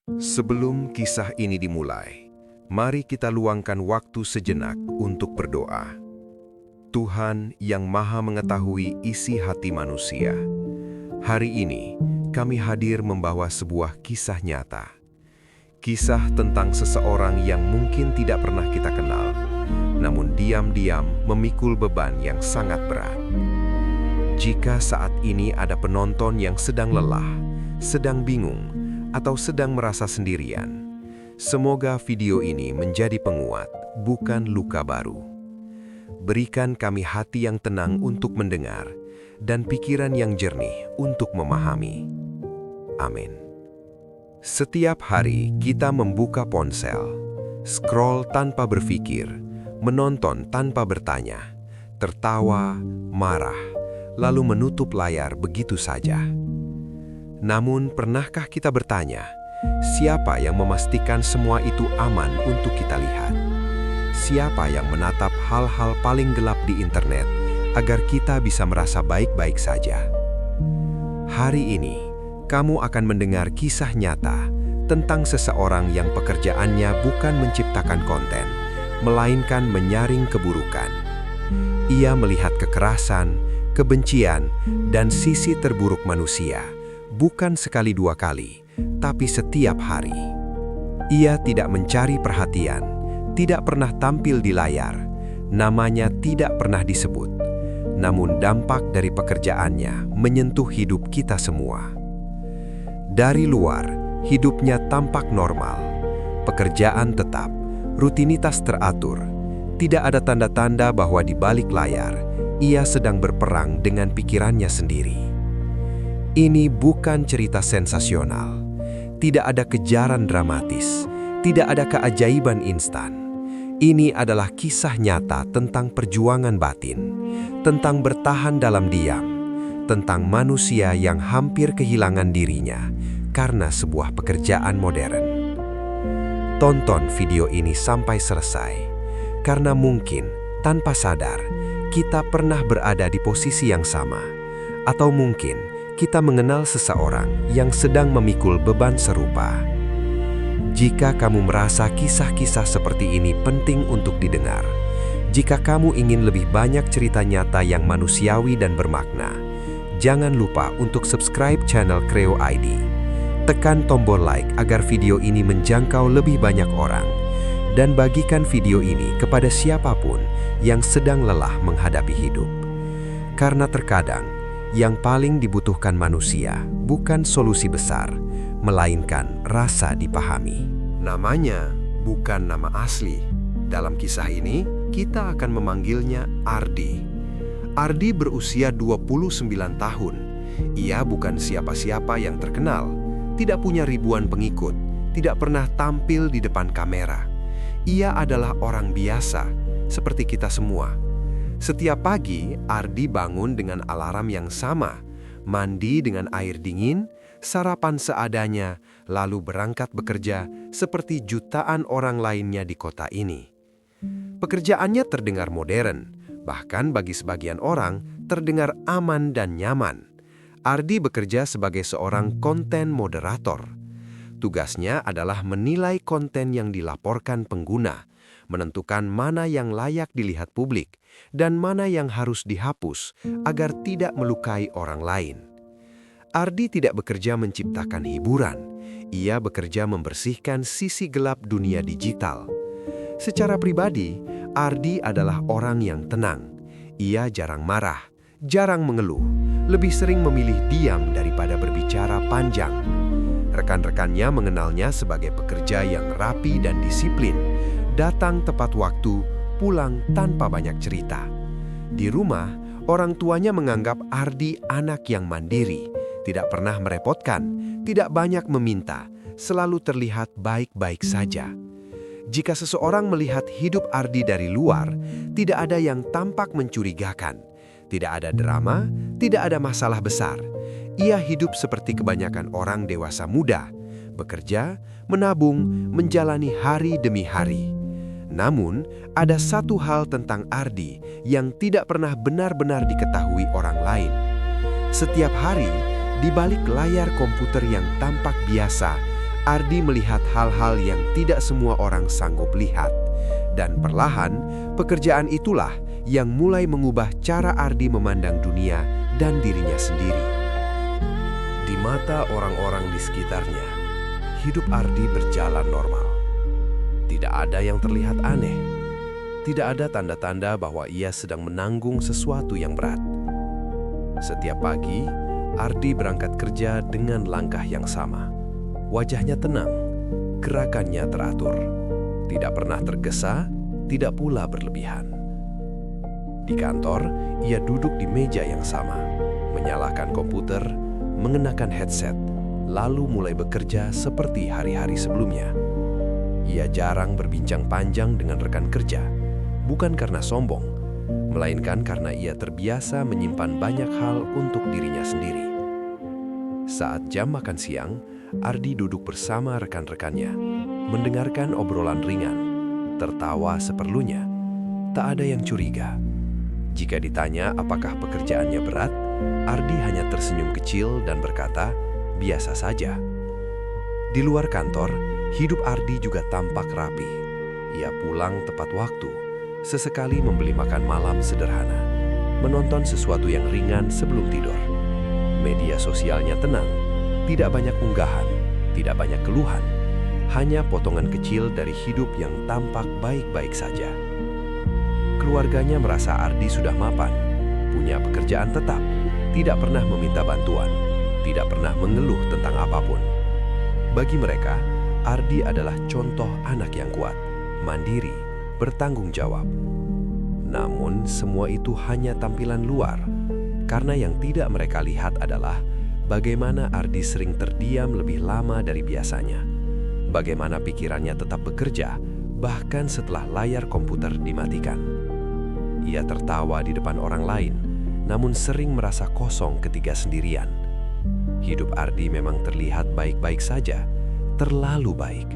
Sebelum kisah ini dimulai, mari kita luangkan waktu sejenak untuk berdoa. Tuhan yang Maha Mengetahui isi hati manusia, hari ini kami hadir membawa sebuah kisah nyata. Kisah tentang seseorang yang mungkin tidak pernah kita kenal, namun diam-diam memikul beban yang sangat berat. Jika saat ini ada penonton yang sedang lelah, sedang bingung, atau sedang merasa sendirian, semoga video ini menjadi penguat, bukan luka baru. Berikan kami hati yang tenang untuk mendengar, dan pikiran yang jernih untuk memahami. Amin. Setiap hari kita membuka ponsel, scroll tanpa berpikir, menonton tanpa bertanya, tertawa, marah, lalu menutup layar begitu saja. Namun, pernahkah kita bertanya, siapa yang memastikan semua itu aman untuk kita lihat? Siapa yang menatap hal-hal paling gelap di internet agar kita bisa merasa baik-baik saja? Hari ini, kamu akan mendengar kisah nyata tentang seseorang yang pekerjaannya bukan menciptakan konten, melainkan menyaring keburukan. Ia melihat kekerasan, kebencian, dan sisi terburuk manusia, bukan sekali dua kali, tapi setiap hari. Ia tidak mencari perhatian, tidak pernah tampil di layar, namanya tidak pernah disebut. Namun dampak dari pekerjaannya menyentuh hidup kita semua. Dari luar, hidupnya tampak normal. Pekerjaan tetap, rutinitas teratur. Tidak ada tanda-tanda bahwa di balik layar, ia sedang berperang dengan pikirannya sendiri. Ini bukan cerita sensasional. Tidak ada kejaran dramatis, tidak ada keajaiban instan. Ini adalah kisah nyata tentang perjuangan batin, tentang bertahan dalam diam, tentang manusia yang hampir kehilangan dirinya karena sebuah pekerjaan modern. Tonton video ini sampai selesai, karena mungkin tanpa sadar kita pernah berada di posisi yang sama, atau mungkin kita mengenal seseorang yang sedang memikul beban serupa. Jika kamu merasa kisah-kisah seperti ini penting untuk didengar, jika kamu ingin lebih banyak cerita nyata yang manusiawi dan bermakna, jangan lupa untuk subscribe channel Kreo ID. Tekan tombol like agar video ini menjangkau lebih banyak orang, dan bagikan video ini kepada siapapun yang sedang lelah menghadapi hidup. Karena terkadang, yang paling dibutuhkan manusia bukan solusi besar, melainkan rasa dipahami. Namanya bukan nama asli. Dalam kisah ini, kita akan memanggilnya Ardi. Ardi berusia 29 tahun. Ia bukan siapa-siapa yang terkenal, tidak punya ribuan pengikut, tidak pernah tampil di depan kamera. Ia adalah orang biasa, seperti kita semua. Setiap pagi, Ardi bangun dengan alarm yang sama, mandi dengan air dingin, sarapan seadanya, lalu berangkat bekerja seperti jutaan orang lainnya di kota ini. Pekerjaannya terdengar modern, bahkan bagi sebagian orang terdengar aman dan nyaman. Ardi bekerja sebagai seorang konten moderator. Tugasnya adalah menilai konten yang dilaporkan pengguna, menentukan mana yang layak dilihat publik, dan mana yang harus dihapus agar tidak melukai orang lain. Ardi tidak bekerja menciptakan hiburan, ia bekerja membersihkan sisi gelap dunia digital. Secara pribadi, Ardi adalah orang yang tenang. Ia jarang marah, jarang mengeluh, lebih sering memilih diam daripada berbicara panjang. Rekan-rekannya mengenalnya sebagai pekerja yang rapi dan disiplin, datang tepat waktu, pulang tanpa banyak cerita. Di rumah, orang tuanya menganggap Ardi anak yang mandiri, tidak pernah merepotkan, tidak banyak meminta, selalu terlihat baik-baik saja. Jika seseorang melihat hidup Ardi dari luar, tidak ada yang tampak mencurigakan. Tidak ada drama, tidak ada masalah besar. Ia hidup seperti kebanyakan orang dewasa muda, bekerja, menabung, menjalani hari demi hari. Namun, ada satu hal tentang Ardi yang tidak pernah benar-benar diketahui orang lain. Setiap hari, di balik layar komputer yang tampak biasa, Ardi melihat hal-hal yang tidak semua orang sanggup lihat. Dan perlahan, pekerjaan itulah yang mulai mengubah cara Ardi memandang dunia dan dirinya sendiri. Di mata orang-orang di sekitarnya, hidup Ardi berjalan normal. Tidak ada yang terlihat aneh. Tidak ada tanda-tanda bahwa ia sedang menanggung sesuatu yang berat. Setiap pagi, Ardi berangkat kerja dengan langkah yang sama. Wajahnya tenang, gerakannya teratur. Tidak pernah tergesa, tidak pula berlebihan. Di kantor, ia duduk di meja yang sama, menyalakan komputer, mengenakan headset, lalu mulai bekerja seperti hari-hari sebelumnya. Ia jarang berbincang panjang dengan rekan kerja, bukan karena sombong, melainkan karena ia terbiasa menyimpan banyak hal untuk dirinya sendiri. Saat jam makan siang, Ardi duduk bersama rekan-rekannya, mendengarkan obrolan ringan, tertawa seperlunya. Tak ada yang curiga. Jika ditanya apakah pekerjaannya berat, Ardi hanya tersenyum kecil dan berkata, biasa saja. Di luar kantor, hidup Ardi juga tampak rapi. Ia pulang tepat waktu, sesekali membeli makan malam sederhana, menonton sesuatu yang ringan sebelum tidur. Media sosialnya tenang, tidak banyak unggahan, tidak banyak keluhan, hanya potongan kecil dari hidup yang tampak baik-baik saja. Keluarganya merasa Ardi sudah mapan, punya pekerjaan tetap, tidak pernah meminta bantuan, tidak pernah mengeluh tentang apapun. Bagi mereka, Ardi adalah contoh anak yang kuat, mandiri, bertanggung jawab. Namun, semua itu hanya tampilan luar, karena yang tidak mereka lihat adalah bagaimana Ardi sering terdiam lebih lama dari biasanya. Bagaimana pikirannya tetap bekerja, bahkan setelah layar komputer dimatikan. Ia tertawa di depan orang lain, namun sering merasa kosong ketika sendirian. Hidup Ardi memang terlihat baik-baik saja, terlalu baik.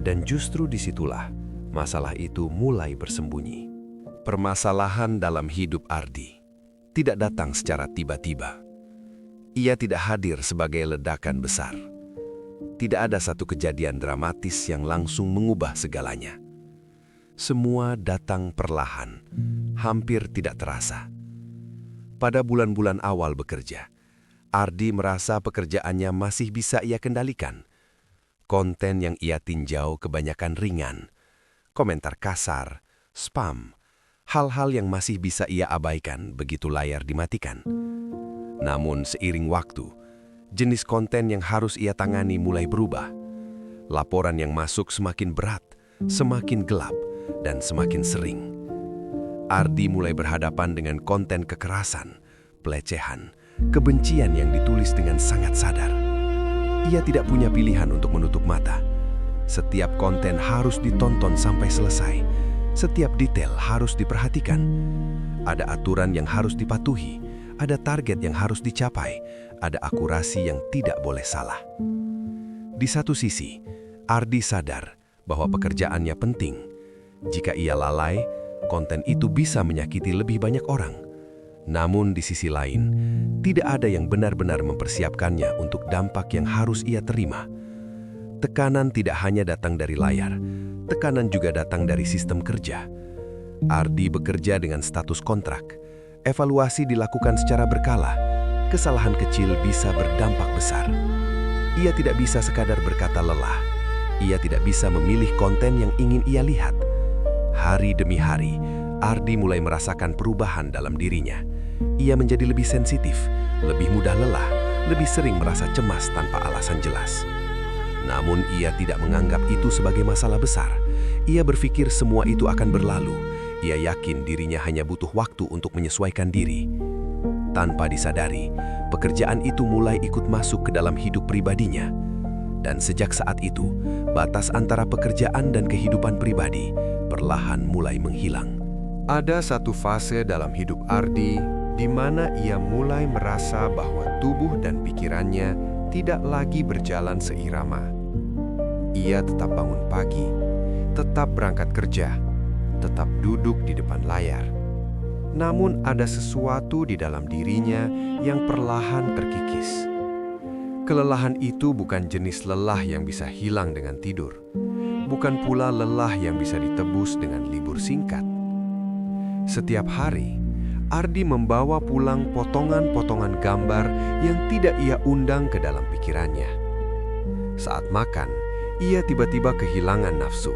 Dan justru disitulah masalah itu mulai bersembunyi. Permasalahan dalam hidup Ardi tidak datang secara tiba-tiba. Ia tidak hadir sebagai ledakan besar. Tidak ada satu kejadian dramatis yang langsung mengubah segalanya. Semua datang perlahan, hampir tidak terasa. Pada bulan-bulan awal bekerja, Ardi merasa pekerjaannya masih bisa ia kendalikan. Konten yang ia tinjau kebanyakan ringan, komentar kasar, spam, hal-hal yang masih bisa ia abaikan begitu layar dimatikan. Namun seiring waktu, jenis konten yang harus ia tangani mulai berubah. Laporan yang masuk semakin berat, semakin gelap, dan semakin sering. Ardi mulai berhadapan dengan konten kekerasan, pelecehan, kebencian yang ditulis dengan sangat sadar. Ia tidak punya pilihan untuk menutup mata. Setiap konten harus ditonton sampai selesai. Setiap detail harus diperhatikan. Ada aturan yang harus dipatuhi. Ada target yang harus dicapai, ada akurasi yang tidak boleh salah. Di satu sisi, Ardi sadar bahwa pekerjaannya penting. Jika ia lalai, konten itu bisa menyakiti lebih banyak orang. Namun di sisi lain, tidak ada yang benar-benar mempersiapkannya untuk dampak yang harus ia terima. Tekanan tidak hanya datang dari layar, tekanan juga datang dari sistem kerja. Ardi bekerja dengan status kontrak. Evaluasi dilakukan secara berkala. Kesalahan kecil bisa berdampak besar. Ia tidak bisa sekadar berkata lelah. Ia tidak bisa memilih konten yang ingin ia lihat. Hari demi hari, Ardi mulai merasakan perubahan dalam dirinya. Ia menjadi lebih sensitif, lebih mudah lelah, lebih sering merasa cemas tanpa alasan jelas. Namun ia tidak menganggap itu sebagai masalah besar. Ia berpikir semua itu akan berlalu. Ia yakin dirinya hanya butuh waktu untuk menyesuaikan diri. Tanpa disadari, pekerjaan itu mulai ikut masuk ke dalam hidup pribadinya. Dan sejak saat itu, batas antara pekerjaan dan kehidupan pribadi perlahan mulai menghilang. Ada satu fase dalam hidup Ardi di mana ia mulai merasa bahwa tubuh dan pikirannya tidak lagi berjalan seirama. Ia tetap bangun pagi, tetap berangkat kerja, tetap duduk di depan layar. Namun ada sesuatu di dalam dirinya yang perlahan terkikis. Kelelahan itu bukan jenis lelah yang bisa hilang dengan tidur, bukan pula lelah yang bisa ditebus dengan libur singkat. Setiap hari, Ardi membawa pulang potongan-potongan gambar yang tidak ia undang ke dalam pikirannya. Saat makan, ia tiba-tiba kehilangan nafsu.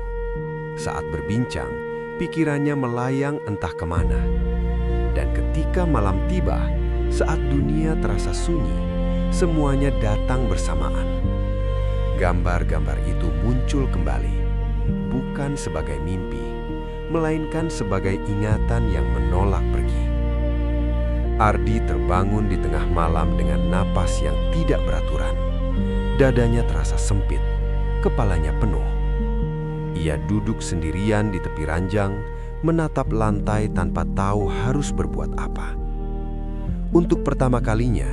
Saat berbincang, pikirannya melayang entah kemana. Dan ketika malam tiba, saat dunia terasa sunyi, semuanya datang bersamaan. Gambar-gambar itu muncul kembali, bukan sebagai mimpi, melainkan sebagai ingatan yang menolak pergi. Ardi terbangun di tengah malam dengan napas yang tidak beraturan. Dadanya terasa sempit, kepalanya penuh. Ia duduk sendirian di tepi ranjang, menatap lantai tanpa tahu harus berbuat apa. Untuk pertama kalinya,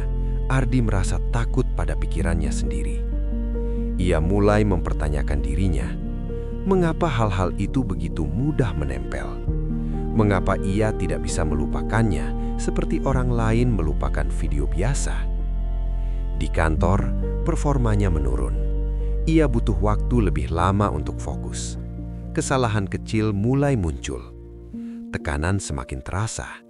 Ardi merasa takut pada pikirannya sendiri. Ia mulai mempertanyakan dirinya, mengapa hal-hal itu begitu mudah menempel? Mengapa ia tidak bisa melupakannya seperti orang lain melupakan video biasa? Di kantor, performanya menurun. Ia butuh waktu lebih lama untuk fokus. Kesalahan kecil mulai muncul. Tekanan semakin terasa,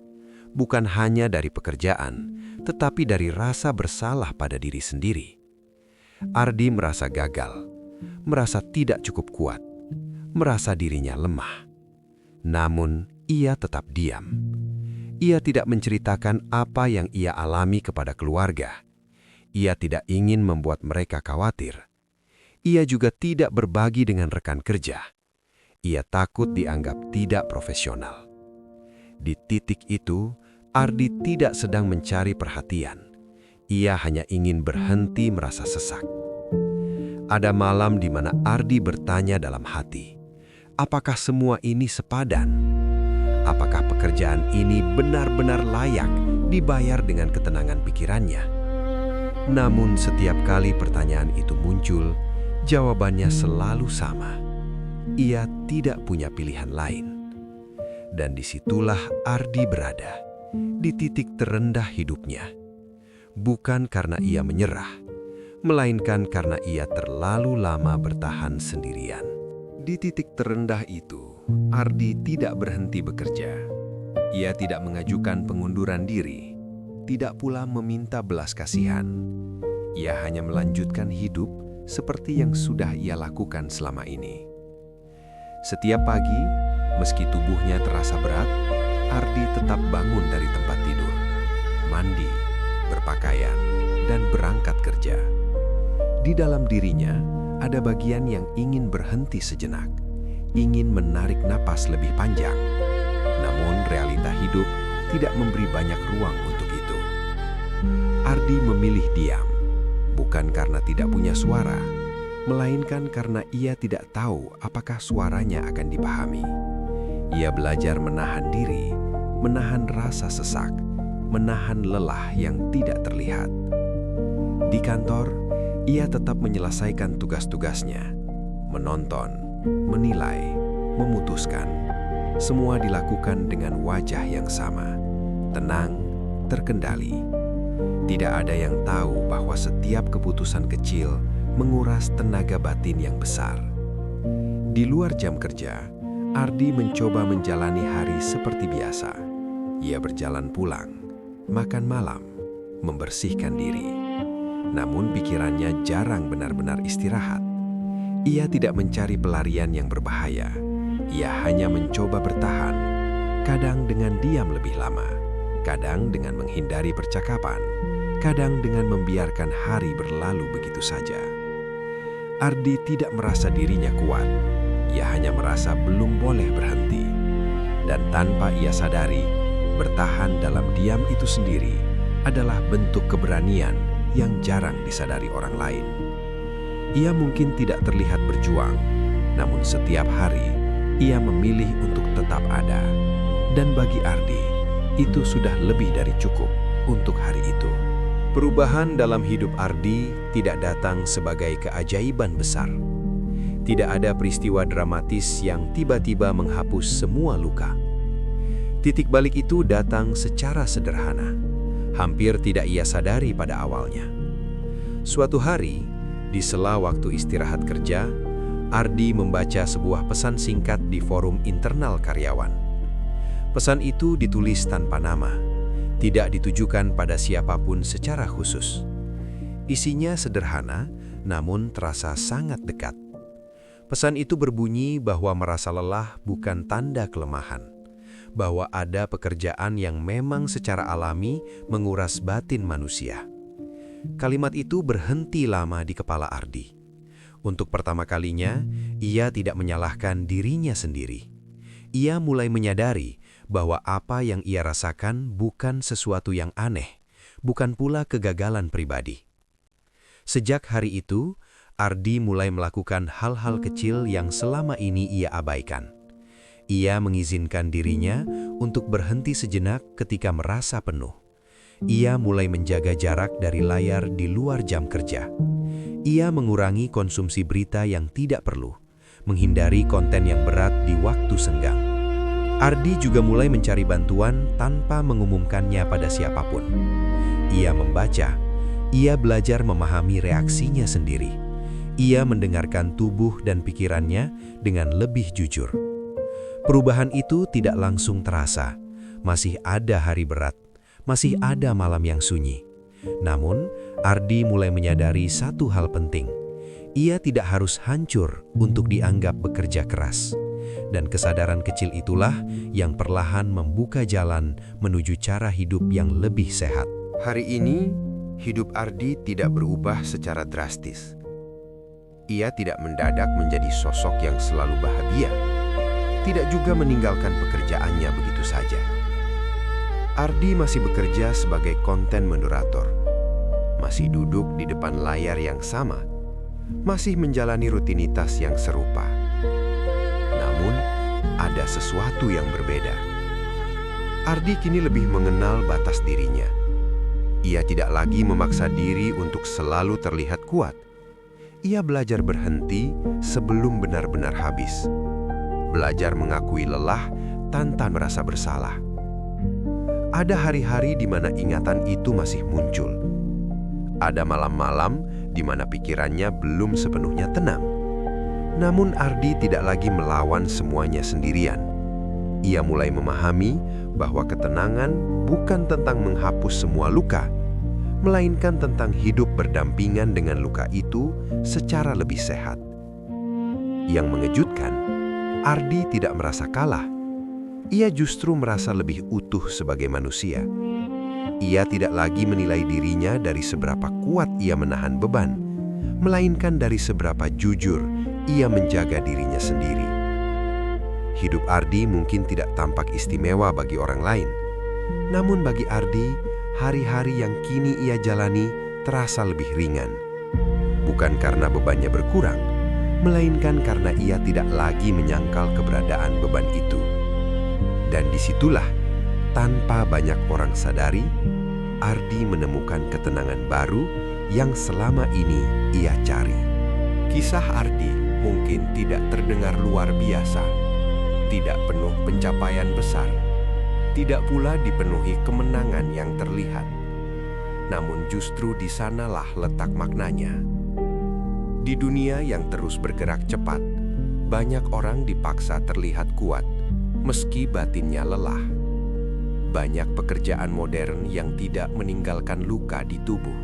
bukan hanya dari pekerjaan, tetapi dari rasa bersalah pada diri sendiri. Ardi merasa gagal, merasa tidak cukup kuat, merasa dirinya lemah. Namun, ia tetap diam. Ia tidak menceritakan apa yang ia alami kepada keluarga. Ia tidak ingin membuat mereka khawatir. Ia juga tidak berbagi dengan rekan kerja. Ia takut dianggap tidak profesional. Di titik itu, Ardi tidak sedang mencari perhatian. Ia hanya ingin berhenti merasa sesak. Ada malam di mana Ardi bertanya dalam hati, apakah semua ini sepadan? Apakah pekerjaan ini benar-benar layak dibayar dengan ketenangan pikirannya? Namun setiap kali pertanyaan itu muncul, jawabannya selalu sama. Ia tidak punya pilihan lain. Dan disitulah Ardi berada, di titik terendah hidupnya. Bukan karena ia menyerah, melainkan karena ia terlalu lama bertahan sendirian. Di titik terendah itu, Ardi tidak berhenti bekerja. Ia tidak mengajukan pengunduran diri, tidak pula meminta belas kasihan. Ia hanya melanjutkan hidup seperti yang sudah ia lakukan selama ini. Setiap pagi, meski tubuhnya terasa berat, Ardi tetap bangun dari tempat tidur, mandi, berpakaian, dan berangkat kerja. Di dalam dirinya, ada bagian yang ingin berhenti sejenak, ingin menarik napas lebih panjang. Namun realita hidup tidak memberi banyak ruang untuk itu. Ardi memilih diam, bukan karena tidak punya suara, melainkan karena ia tidak tahu apakah suaranya akan dipahami. Ia belajar menahan diri, menahan rasa sesak, menahan lelah yang tidak terlihat. Di kantor, ia tetap menyelesaikan tugas-tugasnya, menonton, menilai, memutuskan. Semua dilakukan dengan wajah yang sama, tenang, terkendali. Tidak ada yang tahu bahwa setiap keputusan kecil menguras tenaga batin yang besar. Di luar jam kerja, Ardi mencoba menjalani hari seperti biasa. Ia berjalan pulang, makan malam, membersihkan diri. Namun pikirannya jarang benar-benar istirahat. Ia tidak mencari pelarian yang berbahaya. Ia hanya mencoba bertahan, kadang dengan diam lebih lama, kadang dengan menghindari percakapan, kadang dengan membiarkan hari berlalu begitu saja. Ardi tidak merasa dirinya kuat. Ia hanya merasa belum boleh berhenti. Dan tanpa ia sadari, bertahan dalam diam itu sendiri adalah bentuk keberanian yang jarang disadari orang lain. Ia mungkin tidak terlihat berjuang, namun setiap hari ia memilih untuk tetap ada. Dan bagi Ardi, itu sudah lebih dari cukup untuk hari itu. Perubahan dalam hidup Ardi tidak datang sebagai keajaiban besar. Tidak ada peristiwa dramatis yang tiba-tiba menghapus semua luka. Titik balik itu datang secara sederhana, hampir tidak ia sadari pada awalnya. Suatu hari, di sela waktu istirahat kerja, Ardi membaca sebuah pesan singkat di forum internal karyawan. Pesan itu ditulis tanpa nama, tidak ditujukan pada siapapun secara khusus. Isinya sederhana, namun terasa sangat dekat. Pesan itu berbunyi bahwa merasa lelah bukan tanda kelemahan, bahwa ada pekerjaan yang memang secara alami menguras batin manusia. Kalimat itu berhenti lama di kepala Ardi. Untuk pertama kalinya, ia tidak menyalahkan dirinya sendiri. Ia mulai menyadari bahwa apa yang ia rasakan bukan sesuatu yang aneh, bukan pula kegagalan pribadi. Sejak hari itu, Ardi mulai melakukan hal-hal kecil yang selama ini ia abaikan. Ia mengizinkan dirinya untuk berhenti sejenak ketika merasa penuh. Ia mulai menjaga jarak dari layar di luar jam kerja. Ia mengurangi konsumsi berita yang tidak perlu, menghindari konten yang berat di waktu senggang. Ardi juga mulai mencari bantuan tanpa mengumumkannya pada siapapun. Ia membaca, ia belajar memahami reaksinya sendiri. Ia mendengarkan tubuh dan pikirannya dengan lebih jujur. Perubahan itu tidak langsung terasa. Masih ada hari berat. Masih ada malam yang sunyi. Namun, Ardi mulai menyadari satu hal penting. Ia tidak harus hancur untuk dianggap bekerja keras. Dan kesadaran kecil itulah yang perlahan membuka jalan menuju cara hidup yang lebih sehat. Hari ini, hidup Ardi tidak berubah secara drastis. Ia tidak mendadak menjadi sosok yang selalu bahagia. Tidak juga meninggalkan pekerjaannya begitu saja. Ardi masih bekerja sebagai konten moderator, masih duduk di depan layar yang sama, masih menjalani rutinitas yang serupa. Namun, ada sesuatu yang berbeda. Ardi kini lebih mengenal batas dirinya. Ia tidak lagi memaksa diri untuk selalu terlihat kuat. Ia belajar berhenti sebelum benar-benar habis. Belajar mengakui lelah tanpa merasa bersalah. Ada hari-hari di mana ingatan itu masih muncul. Ada malam-malam di mana pikirannya belum sepenuhnya tenang. Namun Ardi tidak lagi melawan semuanya sendirian. Ia mulai memahami bahwa ketenangan bukan tentang menghapus semua luka, melainkan tentang hidup berdampingan dengan luka itu secara lebih sehat. Yang mengejutkan, Ardi tidak merasa kalah. Ia justru merasa lebih utuh sebagai manusia. Ia tidak lagi menilai dirinya dari seberapa kuat ia menahan beban, melainkan dari seberapa jujur ia menjaga dirinya sendiri. Hidup Ardi mungkin tidak tampak istimewa bagi orang lain. Namun bagi Ardi, hari-hari yang kini ia jalani terasa lebih ringan. Bukan karena bebannya berkurang, melainkan karena ia tidak lagi menyangkal keberadaan beban itu. Dan disitulah, tanpa banyak orang sadari, Ardi menemukan ketenangan baru yang selama ini ia cari. Kisah Ardi mungkin tidak terdengar luar biasa, tidak penuh pencapaian besar, tidak pula dipenuhi kemenangan yang terlihat. Namun justru di sanalah letak maknanya. Di dunia yang terus bergerak cepat, banyak orang dipaksa terlihat kuat, meski batinnya lelah. Banyak pekerjaan modern yang tidak meninggalkan luka di tubuh,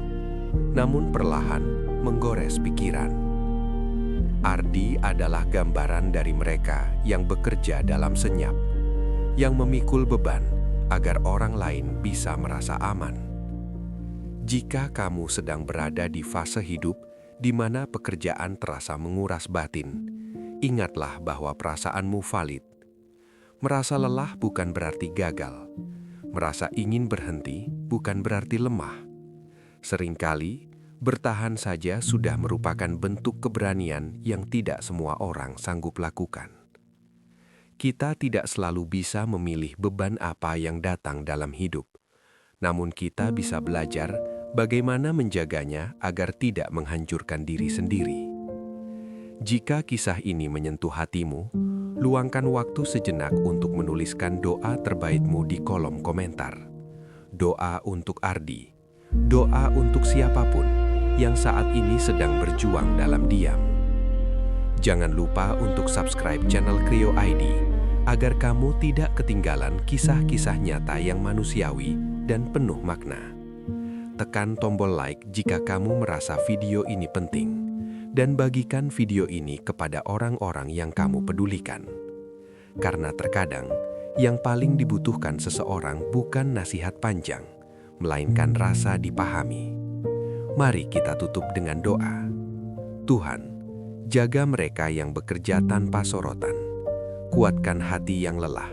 namun perlahan menggores pikiran. Ardi adalah gambaran dari mereka yang bekerja dalam senyap, yang memikul beban agar orang lain bisa merasa aman. Jika kamu sedang berada di fase hidup di mana pekerjaan terasa menguras batin, ingatlah bahwa perasaanmu valid. Merasa lelah bukan berarti gagal. Merasa ingin berhenti bukan berarti lemah. Seringkali, bertahan saja sudah merupakan bentuk keberanian yang tidak semua orang sanggup lakukan. Kita tidak selalu bisa memilih beban apa yang datang dalam hidup. Namun kita bisa belajar bagaimana menjaganya agar tidak menghancurkan diri sendiri. Jika kisah ini menyentuh hatimu, luangkan waktu sejenak untuk menuliskan doa terbaikmu di kolom komentar. Doa untuk Ardi, doa untuk siapapun yang saat ini sedang berjuang dalam diam. Jangan lupa untuk subscribe channel Krio ID agar kamu tidak ketinggalan kisah-kisah nyata yang manusiawi dan penuh makna. Tekan tombol like jika kamu merasa video ini penting, dan bagikan video ini kepada orang-orang yang kamu pedulikan. Karena terkadang, yang paling dibutuhkan seseorang bukan nasihat panjang, melainkan rasa dipahami. Mari kita tutup dengan doa. Tuhan, jaga mereka yang bekerja tanpa sorotan. Kuatkan hati yang lelah,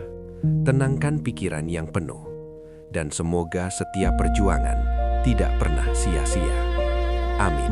tenangkan pikiran yang penuh, dan semoga setiap perjuangan tidak pernah sia-sia. Amin.